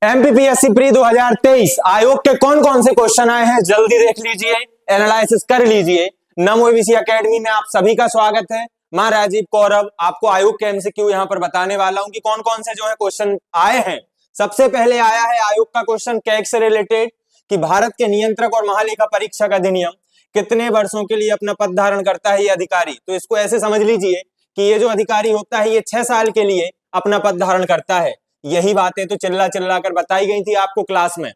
MPPSC pre 2023 आयोग के कौन कौन से क्वेश्चन आए हैं जल्दी देख लीजिए, एनालिसिस कर लीजिए। नमो एबीसी एकेडमी में आप सभी का स्वागत है। मैं राजीव कौरव आपको आयोग के एमसीक्यू यहां पर बताने वाला हूं कि कौन कौन से जो है क्वेश्चन आए हैं। सबसे पहले आया है आयोग का क्वेश्चन कैग से रिलेटेड कि भारत के नियंत्रक और महालेखा परीक्षक अधिनियम कितने वर्षों के लिए अपना पद धारण करता है ये अधिकारी। तो इसको ऐसे समझ लीजिए कि ये जो अधिकारी होता है ये 6 साल के लिए अपना पद धारण करता है। यही बातें तो चिल्ला चिल्ला कर बताई गई थी आपको क्लास में,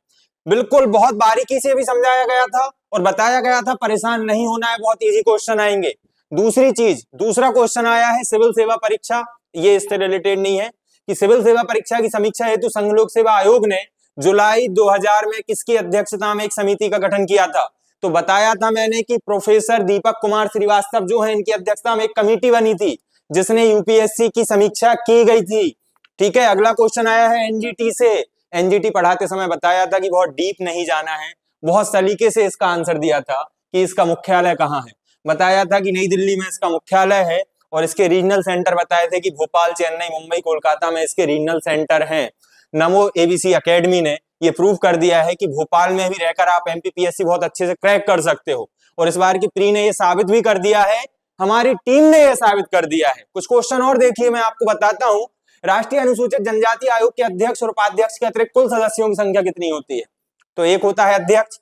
बिल्कुल बहुत बारीकी से भी समझाया गया था और बताया गया था, परेशान नहीं होना है, बहुत इजी क्वेश्चन आएंगे। दूसरी चीज, दूसरा क्वेश्चन आया है सिविल सेवा परीक्षा, ये इससे रिलेटेड नहीं है कि सिविल सेवा परीक्षा की समीक्षा हेतु संघ लोक सेवा आयोग ने जुलाई 2000 में किसकी अध्यक्षता में एक समिति का गठन किया था। तो बताया था मैंने कि प्रोफेसर दीपक कुमार श्रीवास्तव जो है इनकी अध्यक्षता में एक कमेटी बनी थी जिसने यूपीएससी की समीक्षा की गई थी। ठीक है, अगला क्वेश्चन आया है एनजीटी से। एनजीटी पढ़ाते समय बताया था कि बहुत डीप नहीं जाना है, बहुत सलीके से इसका आंसर दिया था कि इसका मुख्यालय कहाँ है। बताया था कि नई दिल्ली में इसका मुख्यालय है और इसके रीजनल सेंटर बताए थे कि भोपाल, चेन्नई, मुंबई, कोलकाता में इसके रीजनल सेंटर हैं। नमो एबीसी एकेडमी ने ये प्रूव कर दिया है कि भोपाल में भी रहकर आप एमपीपीएससी बहुत अच्छे से क्रैक कर सकते हो और इस बार की प्री ने ये साबित भी कर दिया है, हमारी टीम ने ये साबित कर दिया है। कुछ क्वेश्चन और देखिए, मैं आपको बताता हूं। राष्ट्रीय अनुसूचित जनजाति आयोग के अध्यक्ष और उपाध्यक्ष के अतिरिक्त कुल सदस्यों की संख्या कितनी होती है। तो एक होता है अध्यक्ष,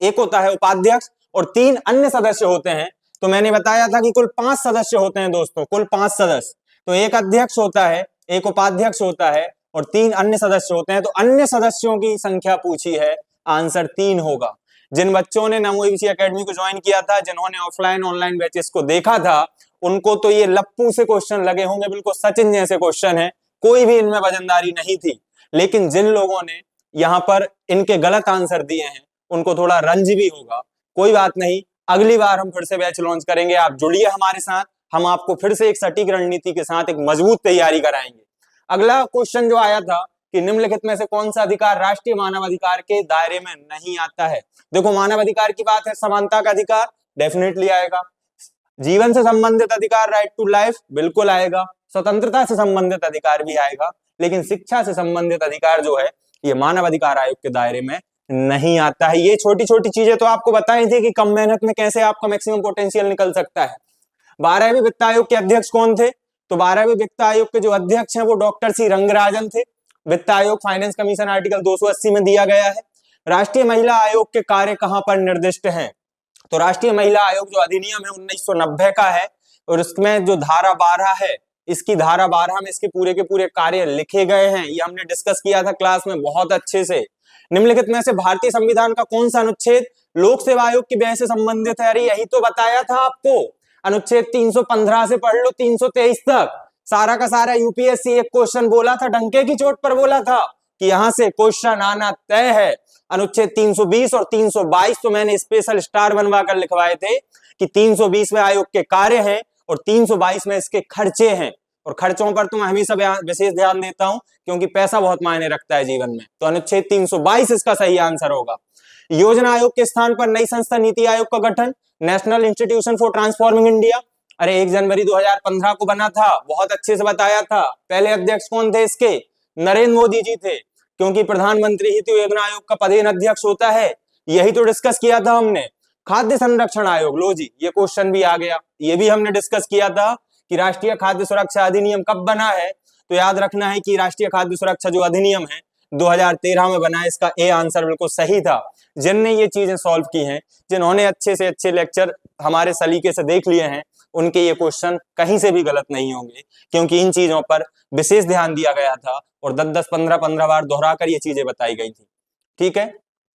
एक होता है उपाध्यक्ष और 3 अन्य सदस्य होते हैं। तो मैंने बताया था कि कुल 5 सदस्य होते हैं दोस्तों, कुल 5 सदस्य। तो एक अध्यक्ष होता है, एक उपाध्यक्ष होता है और 3 अन्य सदस्य होते हैं। तो अन्य सदस्यों की संख्या पूछी है, आंसर 3 होगा। जिन बच्चों ने नमो एबीसी एकेडमी को ज्वाइन किया था, जिन्होंने ऑफलाइन ऑनलाइन बैचेस को देखा था, उनको तो ये लप्पू से क्वेश्चन लगे होंगे, बिल्कुल सचिन जैसे क्वेश्चन है, कोई भी इनमें वजनदारी नहीं थी। लेकिन जिन लोगों ने यहाँ पर इनके गलत आंसर दिए हैं उनको थोड़ा रंज भी होगा, कोई बात नहीं। अगली बार हम फिर से बैच लॉन्च करेंगे, आप जुड़िए हमारे साथ, हम आपको फिर से एक सटीक रणनीति के साथ एक मजबूत तैयारी कराएंगे। अगला क्वेश्चन जो आया था कि निम्नलिखित में से कौन सा अधिकार राष्ट्रीय मानव अधिकार के दायरे में नहीं आता है। देखो, मानव अधिकार की बात है, समानता का अधिकार डेफिनेटली आएगा, जीवन से संबंधित अधिकार राइट टू लाइफ बिल्कुल आएगा, स्वतंत्रता से संबंधित अधिकार भी आएगा, लेकिन शिक्षा से संबंधित अधिकार जो है ये मानव अधिकार आयोग के दायरे में नहीं आता है। ये छोटी छोटी चीजें तो आपको बताई थी कि कम मेहनत में कैसे आपका मैक्सिमम पोटेंशियल निकल सकता है। 12वें वित्त आयोग के अध्यक्ष कौन थे। तो 12वें वित्त आयोग के जो अध्यक्ष हैं वो डॉक्टर सी रंगराजन थे। वित्त आयोग फाइनेंस कमीशन आर्टिकल 280 में दिया गया है। राष्ट्रीय महिला आयोग के कार्य कहां पर निर्दिष्ट हैं। तो राष्ट्रीय महिला आयोग जो अधिनियम है 1990 का है और इसमें जो धारा 12 है, इसकी धारा 12 में इसके पूरे के पूरे कार्य लिखे गए हैं। ये हमने डिस्कस किया था क्लास में बहुत अच्छे से। निम्नलिखित में से भारतीय संविधान का कौन सा अनुच्छेद लोक सेवा आयोग की व्यय से संबंधित है। अरे यही तो बताया था आपको, अनुच्छेद 315 से पढ़ लो 323 तक, सारा का सारा यूपीएससी एक क्वेश्चन बोला था, डंके की चोट पर बोला था कि यहां से क्वेश्चन आना तय है। अनुच्छेद 320 और 322 तो मैंने स्पेशल स्टार बनवा कर लिखवाए थे कि 320 में आयोग के कार्य हैं और 322 में इसके खर्चे हैं। और खर्चों पर तो मैं हमेशा विशेष ध्यान देता हूं क्योंकि पैसा बहुत मायने रखता है जीवन में। तो अनुच्छेद 322 इसका सही आंसर होगा। योजना आयोग के स्थान पर नई संस्था नीति आयोग का गठन, national institution for transforming India. अरे 1 जनवरी 2015 को बना था, बहुत अच्छे से बताया था। पहले अध्यक्ष कौन थे इसके, नरेंद्र मोदी जी थे, क्योंकि प्रधानमंत्री हित योजना आयोग का पदेन अध्यक्ष होता है। यही तो डिस्कस किया था हमने। खाद्य संरक्षण आयोग, लो जी ये क्वेश्चन भी आ गया, ये भी हमने डिस्कस किया था कि राष्ट्रीय खाद्य सुरक्षा अधिनियम कब बना है। तो याद रखना है कि राष्ट्रीय खाद्य सुरक्षा जो अधिनियम है 2013 में बना है। इसका ए आंसर बिल्कुल सही था। जिनने ये चीजें सॉल्व की हैं, जिन्होंने अच्छे से अच्छे लेक्चर हमारे सलीके से देख लिए हैं, उनके ये क्वेश्चन कहीं से भी गलत नहीं होंगे, क्योंकि इन चीजों पर विशेष ध्यान दिया गया था और 10-10, 15-15 बार दोहराकर ये चीजें बताई गई थी। ठीक है,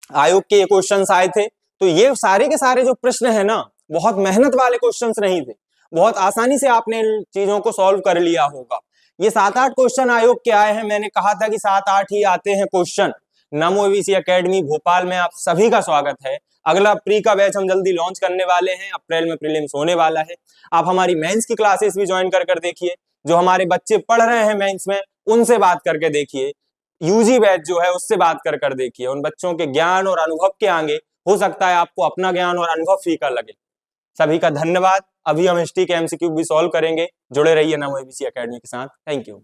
आयोग के ये क्वेश्चंस आए थे। तो ये सारे के सारे जो प्रश्न है ना, बहुत मेहनत वाले क्वेश्चंस नहीं थे, बहुत आसानी से आपने इन चीजों को सॉल्व कर लिया होगा। ये 7-8 क्वेश्चन आयोग के आए हैं। मैंने कहा था कि 7-8 ही आते हैं क्वेश्चन। नमो एबीसी एकेडमी भोपाल में आप सभी का स्वागत है। अगला प्री का बैच हम जल्दी लॉन्च करने वाले हैं, अप्रैल में प्रीलिम्स होने वाला है। आप हमारी मेंस की क्लासेस भी ज्वाइन कर देखिए, जो हमारे बच्चे पढ़ रहे हैं मेंस में उनसे बात करके देखिए, यूजी बैच जो है उससे बात कर देखिए। उन बच्चों के ज्ञान और अनुभव के आगे हो सकता है आपको अपना ज्ञान और अनुभव फीका लगे। सभी का धन्यवाद। अभी हम हिस्ट्री के एमसीक्यू भी सॉल्व करेंगे। जुड़े रहिए नमो एबीसी एकेडमी के साथ। Thank you.